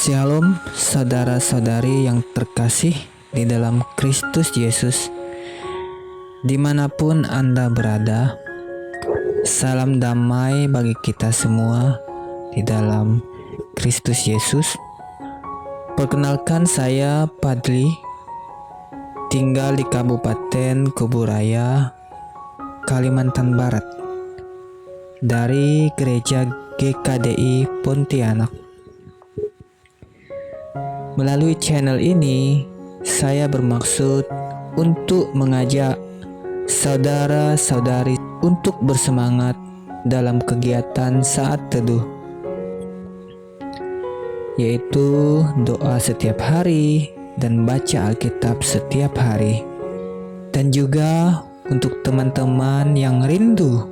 Shalom saudara-saudari yang terkasih di dalam Kristus Yesus. Dimanapun Anda berada, salam damai bagi kita semua di dalam Kristus Yesus. Perkenalkan, saya Padli, tinggal di Kabupaten Kuburaya, Kalimantan Barat, dari Gereja GKDI Pontianak. Melalui channel ini, saya bermaksud untuk mengajak saudara-saudari untuk bersemangat dalam kegiatan saat teduh, yaitu doa setiap hari dan baca Alkitab setiap hari. Dan juga untuk teman-teman yang rindu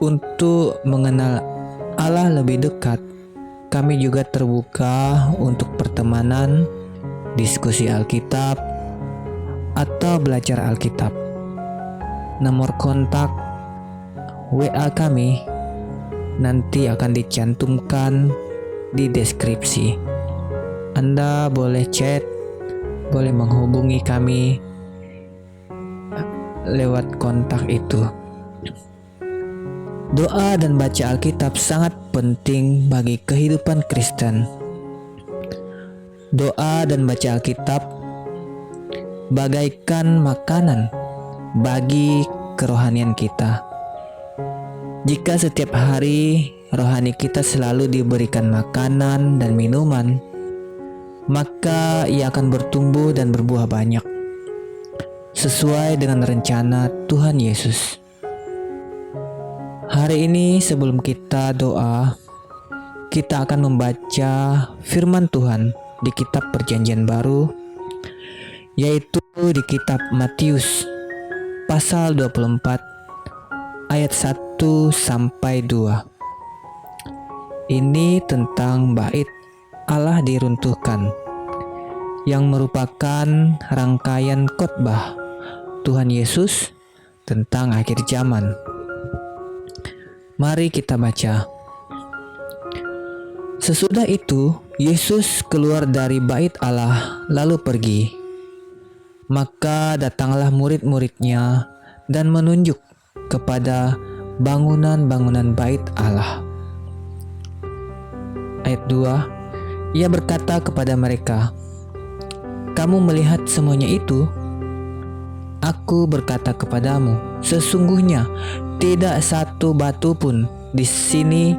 untuk mengenal Allah lebih dekat, kami juga terbuka untuk pertemanan, diskusi Alkitab, atau belajar Alkitab. Nomor kontak WA kami nanti akan dicantumkan di deskripsi. Anda boleh chat, boleh menghubungi kami lewat kontak itu. Doa dan baca Alkitab sangat penting bagi kehidupan Kristen. Doa dan baca Alkitab bagaikan makanan bagi kerohanian kita. Jika setiap hari rohani kita selalu diberikan makanan dan minuman, maka ia akan bertumbuh dan berbuah banyak, sesuai dengan rencana Tuhan Yesus. Hari ini sebelum kita doa, kita akan membaca firman Tuhan di kitab Perjanjian Baru, yaitu di kitab Matius pasal 24 ayat 1 sampai 2. Ini tentang bait Allah diruntuhkan, yang merupakan rangkaian khotbah Tuhan Yesus tentang akhir zaman. Mari kita baca. Sesudah itu, Yesus keluar dari bait Allah lalu pergi. Maka datanglah murid-muridnya dan menunjuk kepada bangunan-bangunan bait Allah. Ayat 2, Ia berkata kepada mereka, "Kamu melihat semuanya itu? Aku berkata kepadamu, sesungguhnya tidak satu batu pun di sini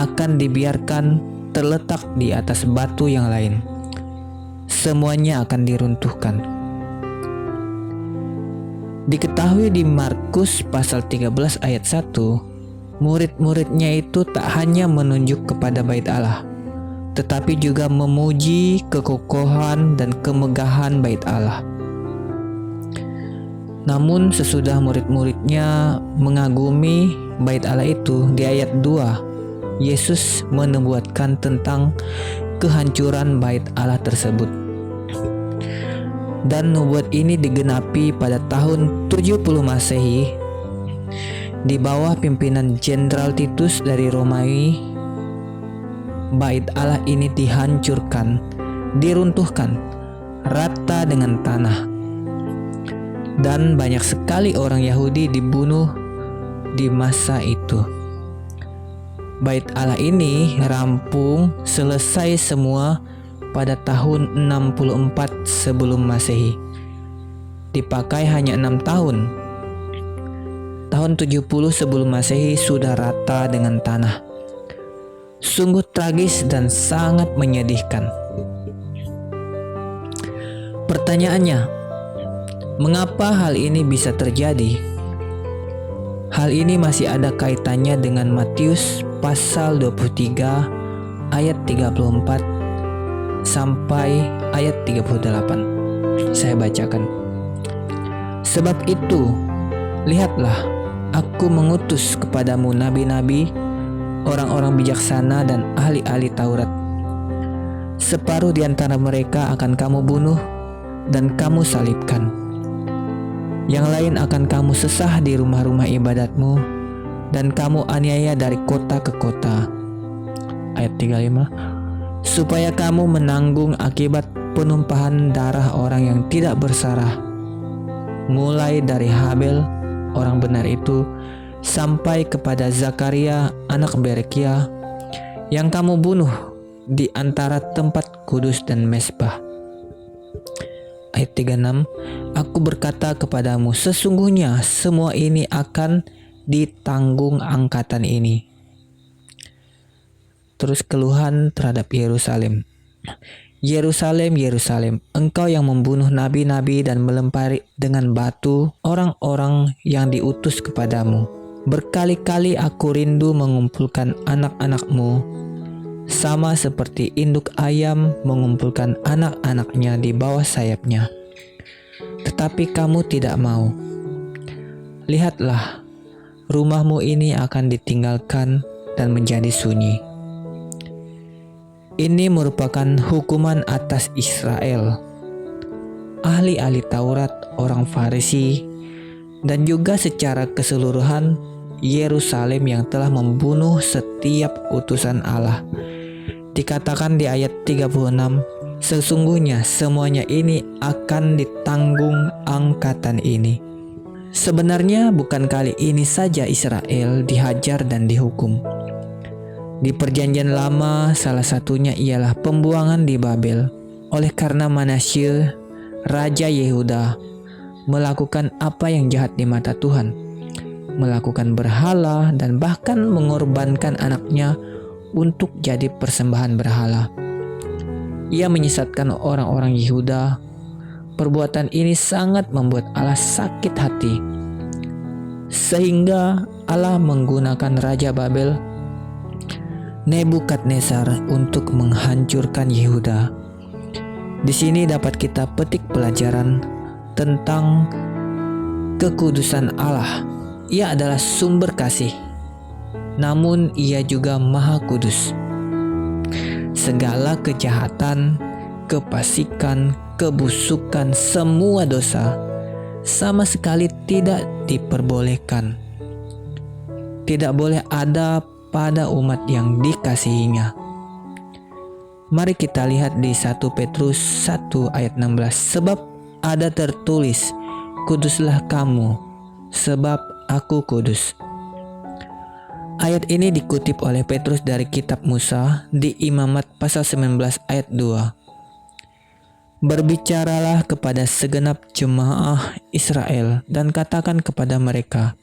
akan dibiarkan terletak di atas batu yang lain. Semuanya akan diruntuhkan." Diketahui di Markus pasal 13 ayat 1, murid-muridnya itu tak hanya menunjuk kepada bait Allah, tetapi juga memuji kekokohan dan kemegahan bait Allah. Namun sesudah murid-muridnya mengagumi bait Allah itu, di ayat 2, Yesus menubuatkan tentang kehancuran bait Allah tersebut. Dan nubuat ini digenapi pada tahun 70 Masehi di bawah pimpinan Jenderal Titus dari Romawi. Bait Allah ini dihancurkan, diruntuhkan rata dengan tanah. Dan banyak sekali orang Yahudi dibunuh di masa itu. Bait Allah ini rampung selesai semua pada tahun 64 sebelum Masehi. Dipakai hanya 6 tahun. Tahun 70 sebelum Masehi sudah rata dengan tanah. Sungguh tragis dan sangat menyedihkan. Pertanyaannya, mengapa hal ini bisa terjadi? Hal ini masih ada kaitannya dengan Matius pasal 23 ayat 34 sampai ayat 38. Saya bacakan. "Sebab itu, lihatlah, aku mengutus kepadamu nabi-nabi, orang-orang bijaksana dan ahli-ahli Taurat. Separuh di antara mereka akan kamu bunuh dan kamu salibkan. Yang lain akan kamu sesah di rumah-rumah ibadatmu, dan kamu aniaya dari kota ke kota." Ayat 35, supaya kamu menanggung akibat penumpahan darah orang yang tidak bersalah, mulai dari Habel, orang benar itu, sampai kepada Zakaria, anak Berekia, yang kamu bunuh di antara tempat kudus dan mezbah. Ayat 36, aku berkata kepadamu, sesungguhnya semua ini akan ditanggung angkatan ini. Terus keluhan terhadap Yerusalem. Yerusalem, Yerusalem, engkau yang membunuh nabi-nabi dan melempari dengan batu orang-orang yang diutus kepadamu. Berkali-kali aku rindu mengumpulkan anak-anakmu, sama seperti induk ayam mengumpulkan anak-anaknya di bawah sayapnya. Tetapi kamu tidak mau. Lihatlah, rumahmu ini akan ditinggalkan dan menjadi sunyi. Ini merupakan hukuman atas Israel, ahli-ahli Taurat, orang Farisi, dan juga secara keseluruhan Yerusalem yang telah membunuh setiap utusan Allah. Dikatakan di ayat 36, sesungguhnya semuanya ini akan ditanggung angkatan ini. Sebenarnya bukan kali ini saja Israel dihajar dan dihukum. Di perjanjian lama salah satunya ialah pembuangan di Babel oleh karena Manasye, Raja Yehuda, melakukan apa yang jahat di mata Tuhan, melakukan berhala dan bahkan mengorbankan anaknya untuk jadi persembahan berhala. Ia menyesatkan orang-orang Yehuda. Perbuatan ini sangat membuat Allah sakit hati, sehingga Allah menggunakan Raja Babel, Nebukadnezar, untuk menghancurkan Yehuda. Di sini dapat kita petik pelajaran tentang kekudusan Allah. Ia adalah sumber kasih, namun ia juga maha kudus. Segala kejahatan, kefasikan, kebusukan, semua dosa sama sekali tidak diperbolehkan. Tidak boleh ada pada umat yang dikasihinya. Mari kita lihat di 1 Petrus 1 ayat 16. Sebab ada tertulis, kuduslah kamu, sebab aku kudus. Ayat ini dikutip oleh Petrus dari kitab Musa di Imamat pasal 19 ayat 2. Berbicaralah kepada segenap jemaah Israel dan katakan kepada mereka,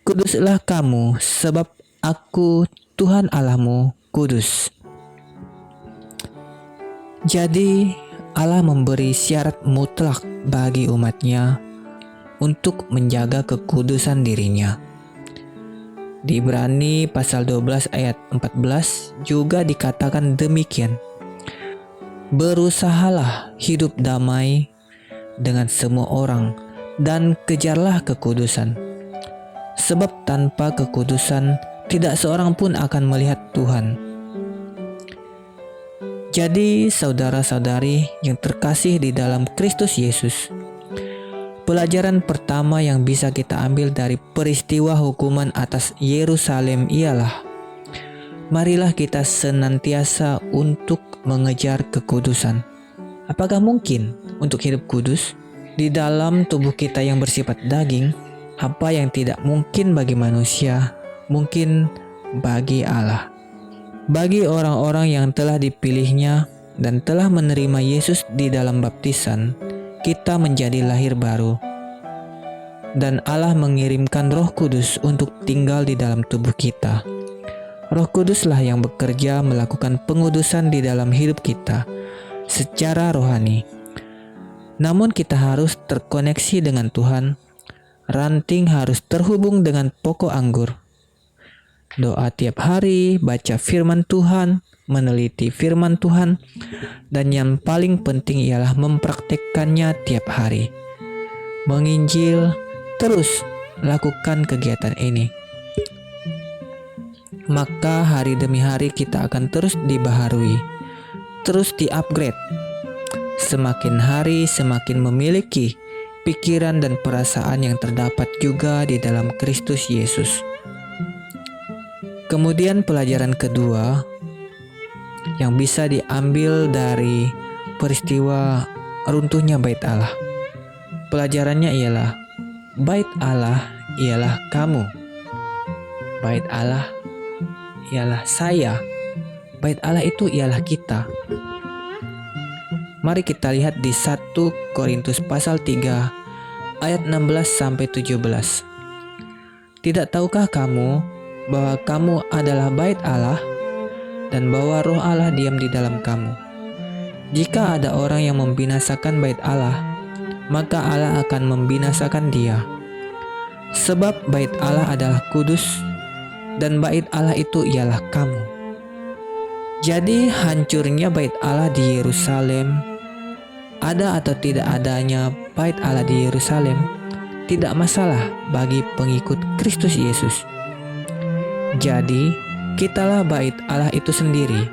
kuduslah kamu, sebab aku Tuhan Allahmu kudus. Jadi Allah memberi syarat mutlak bagi umatnya untuk menjaga kekudusan dirinya. Di Ibrani pasal 12 ayat 14 juga dikatakan demikian. Berusahalah hidup damai dengan semua orang dan kejarlah kekudusan. Sebab tanpa kekudusan tidak seorang pun akan melihat Tuhan. Jadi saudara-saudari yang terkasih di dalam Kristus Yesus, pelajaran pertama yang bisa kita ambil dari peristiwa hukuman atas Yerusalem ialah, marilah kita senantiasa untuk mengejar kekudusan. Apakah mungkin untuk hidup kudus? Di dalam tubuh kita yang bersifat daging, apa yang tidak mungkin bagi manusia, mungkin bagi Allah. Bagi orang-orang yang telah dipilihnya dan telah menerima Yesus di dalam baptisan, kita menjadi lahir baru, dan Allah mengirimkan Roh Kudus untuk tinggal di dalam tubuh kita. Roh Kuduslah yang bekerja melakukan pengudusan di dalam hidup kita secara rohani. Namun kita harus terkoneksi dengan Tuhan. Ranting harus terhubung dengan pokok anggur. Doa tiap hari, baca firman Tuhan, meneliti firman Tuhan, dan yang paling penting ialah mempraktekkannya tiap hari. Menginjil, terus lakukan kegiatan ini. Maka hari demi hari kita akan terus dibaharui, terus di-upgrade. Semakin hari semakin memiliki pikiran dan perasaan yang terdapat juga di dalam Kristus Yesus. Kemudian pelajaran kedua, yang bisa diambil dari peristiwa runtuhnya bait Allah. Pelajarannya ialah bait Allah ialah kamu. Bait Allah ialah saya. Bait Allah itu ialah kita. Mari kita lihat di 1 Korintus pasal 3 ayat 16 sampai 17. Tidak tahukah kamu bahwa kamu adalah bait Allah dan bahwa Roh Allah diam di dalam kamu? Jika ada orang yang membinasakan bait Allah, maka Allah akan membinasakan dia. Sebab bait Allah adalah kudus dan bait Allah itu ialah kamu. Jadi hancurnya bait Allah di Yerusalem, ada atau tidak adanya bait Allah di Yerusalem, tidak masalah bagi pengikut Kristus Yesus. Jadi, kitalah bait Allah itu sendiri.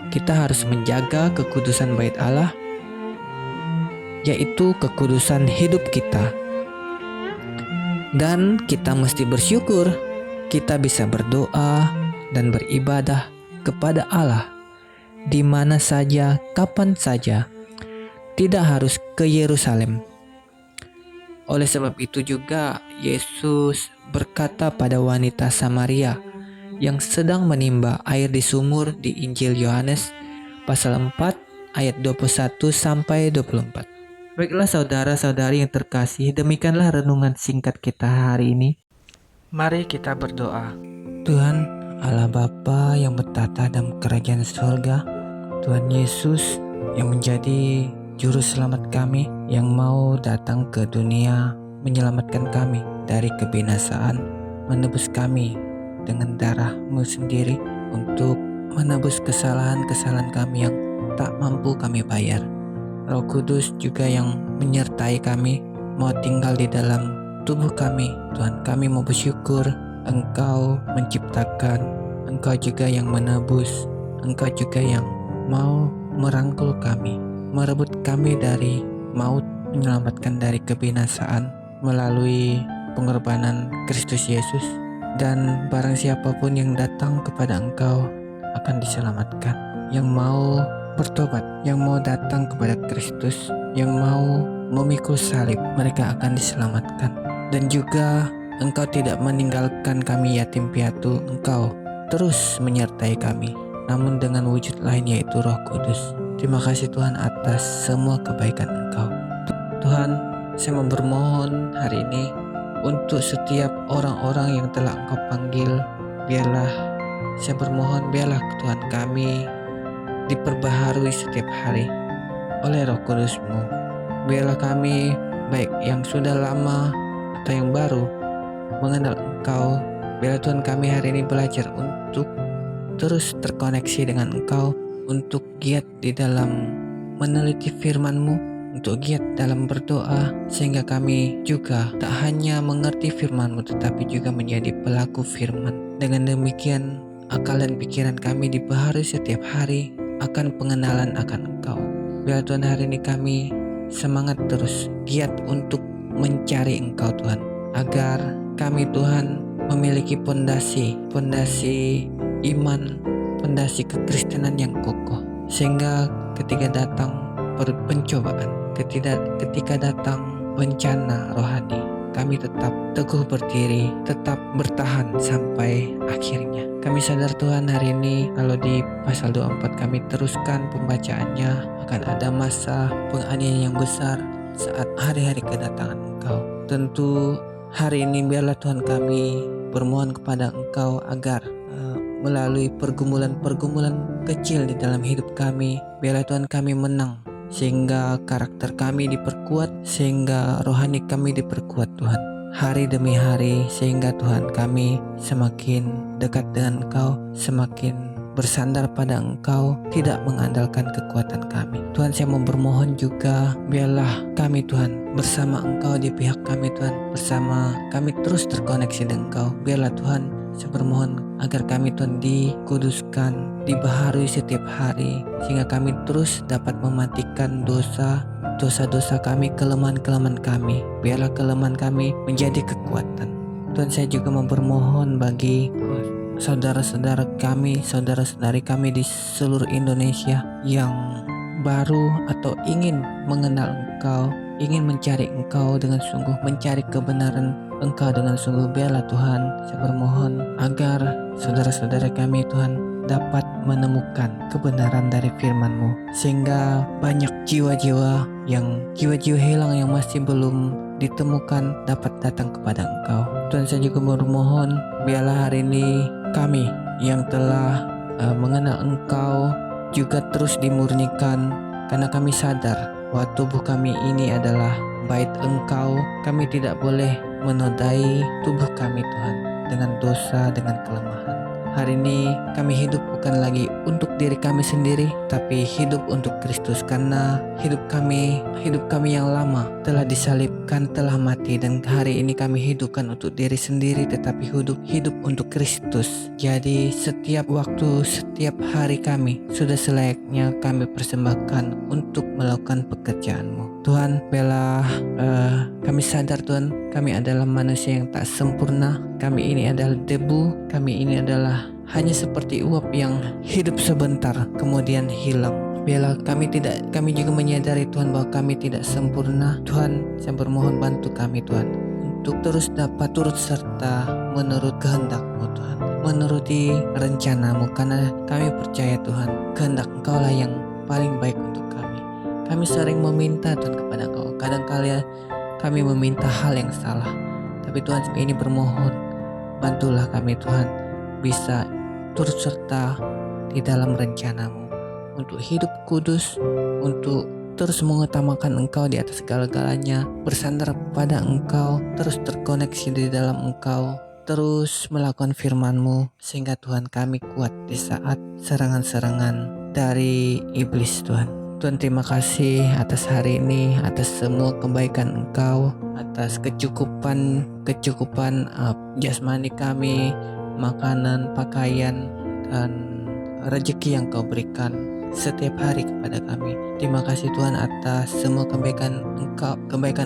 Kita harus menjaga kekudusan bait Allah, yaitu kekudusan hidup kita. Dan kita mesti bersyukur kita bisa berdoa dan beribadah kepada Allah di mana saja, kapan saja, tidak harus ke Yerusalem. Oleh sebab itu juga Yesus berkata pada wanita Samaria yang sedang menimba air di sumur di Injil Yohanes pasal 4 ayat 21 sampai 24. Baiklah saudara-saudari yang terkasih, demikianlah renungan singkat kita hari ini. Mari kita berdoa. Tuhan Allah Bapa yang bertata dalam kerajaan surga, Tuhan Yesus yang menjadi juru selamat kami, yang mau datang ke dunia menyelamatkan kami dari kebinasaan, menebus kami dengan darah-Mu sendiri untuk menebus kesalahan-kesalahan kami yang tak mampu kami bayar. Roh Kudus juga yang menyertai kami, mau tinggal di dalam tubuh kami. Tuhan, kami mau bersyukur Engkau menciptakan, Engkau juga yang menebus, Engkau juga yang mau merangkul kami, merebut kami dari maut, menyelamatkan dari kebinasaan melalui pengorbanan Kristus Yesus. Dan barang siapapun yang datang kepada Engkau akan diselamatkan. Yang mau bertobat, yang mau datang kepada Kristus, yang mau memikul salib, mereka akan diselamatkan. Dan juga Engkau tidak meninggalkan kami yatim piatu, Engkau terus menyertai kami, namun dengan wujud lain yaitu Roh Kudus. Terima kasih Tuhan atas semua kebaikan Engkau. Tuhan, saya mau bermohon hari ini untuk setiap orang-orang yang telah Engkau panggil. Biarlah saya bermohon, biarlah Tuhan kami diperbaharui setiap hari oleh Roh Kudus-Mu. Biarlah kami, baik yang sudah lama atau yang baru, mengenal Engkau. Biarlah Tuhan kami hari ini belajar untuk terus terkoneksi dengan Engkau, untuk giat di dalam meneliti firman-Mu, untuk giat dalam berdoa, sehingga kami juga tak hanya mengerti firman-Mu tetapi juga menjadi pelaku firman. Dengan demikian akal dan pikiran kami dibaharui setiap hari akan pengenalan akan Engkau. Biar Tuhan hari ini kami semangat terus giat untuk mencari Engkau Tuhan, agar kami Tuhan memiliki pondasi iman, pondasi kekristenan yang kokoh, sehingga ketika datang pencobaan, ketika datang bencana rohani, kami tetap teguh berdiri, tetap bertahan sampai akhirnya. Kami sadar Tuhan hari ini kalau di pasal 24 kami teruskan pembacaannya, akan ada masa penganiayaan yang besar saat hari-hari kedatangan Engkau. Tentu hari ini biarlah Tuhan kami bermohon kepada Engkau agar melalui pergumulan-pergumulan kecil di dalam hidup kami, biarlah Tuhan kami menang, sehingga karakter kami diperkuat, sehingga rohani kami diperkuat Tuhan hari demi hari, sehingga Tuhan kami semakin dekat dengan Engkau, semakin bersandar pada Engkau, tidak mengandalkan kekuatan kami. Tuhan, saya mau bermohon juga, biarlah kami Tuhan bersama Engkau, di pihak kami Tuhan, bersama kami terus terkoneksi dengan Engkau. Biarlah Tuhan, saya bermohon agar kami Tuhan dikuduskan, dibaharui setiap hari, sehingga kami terus dapat mematikan dosa-dosa kami, kelemahan-kelemahan kami. Biarlah kelemahan kami menjadi kekuatan. Tuhan, saya juga mau bermohon bagi saudara-saudara kami, saudara-saudari kami di seluruh Indonesia yang baru atau ingin mengenal Engkau, ingin mencari Engkau dengan sungguh, mencari kebenaran Engkau dengan sungguh. Biarlah Tuhan, saya bermohon agar saudara-saudara kami Tuhan dapat menemukan kebenaran dari firman-Mu, sehingga banyak jiwa-jiwa hilang yang masih belum ditemukan dapat datang kepada Engkau. Tuhan, saya juga bermohon biarlah hari ini kami yang telah mengenal Engkau juga terus dimurnikan, karena kami sadar bahwa tubuh kami ini adalah bait Engkau. Kami tidak boleh menodai tubuh kami Tuhan dengan dosa, dengan kelemahan. Hari ini kami hidup bukan lagi untuk diri kami sendiri, tapi hidup untuk Kristus, karena hidup kami yang lama telah disalibkan, telah mati, dan hari ini kami hidupkan untuk diri sendiri, tetapi hidup untuk Kristus. Jadi setiap waktu, setiap hari kami sudah selayaknya kami persembahkan untuk melakukan pekerjaan-Mu. Tuhan, bela kami sadar Tuhan, kami adalah manusia yang tak sempurna. Kami ini adalah debu, kami ini adalah hanya seperti uap yang hidup sebentar kemudian hilang. Biarlah kami juga menyadari Tuhan bahwa kami tidak sempurna. Tuhan, saya bermohon bantu kami Tuhan untuk terus dapat turut serta menurut kehendak-Mu Tuhan, menuruti rencana-Mu, karena kami percaya Tuhan, kehendak Engkau lah yang paling baik untuk kami. Kami sering meminta Tuhan kepada Engkau, kadang-kala kami meminta hal yang salah, tapi Tuhan ini bermohon, bantulah kami Tuhan bisa turut serta di dalam rencana-Mu untuk hidup kudus, untuk terus mengutamakan Engkau di atas segala-galanya, bersandar pada Engkau, terus terkoneksi di dalam Engkau, terus melakukan firman-Mu, sehingga Tuhan kami kuat di saat serangan-serangan dari iblis Tuhan. Tuhan, terima kasih atas hari ini, atas semua kebaikan Engkau, atas kecukupan jasmani kami, makanan, pakaian, dan rezeki yang Kau berikan setiap hari kepada kami. Terima kasih Tuhan atas semua kebaikan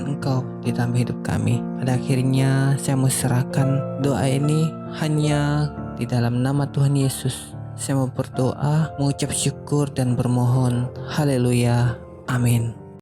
Engkau di dalam hidup kami. Pada akhirnya saya mau serahkan doa ini hanya di dalam nama Tuhan Yesus. Saya mau berdoa, mengucap syukur dan bermohon. Haleluya. Amin.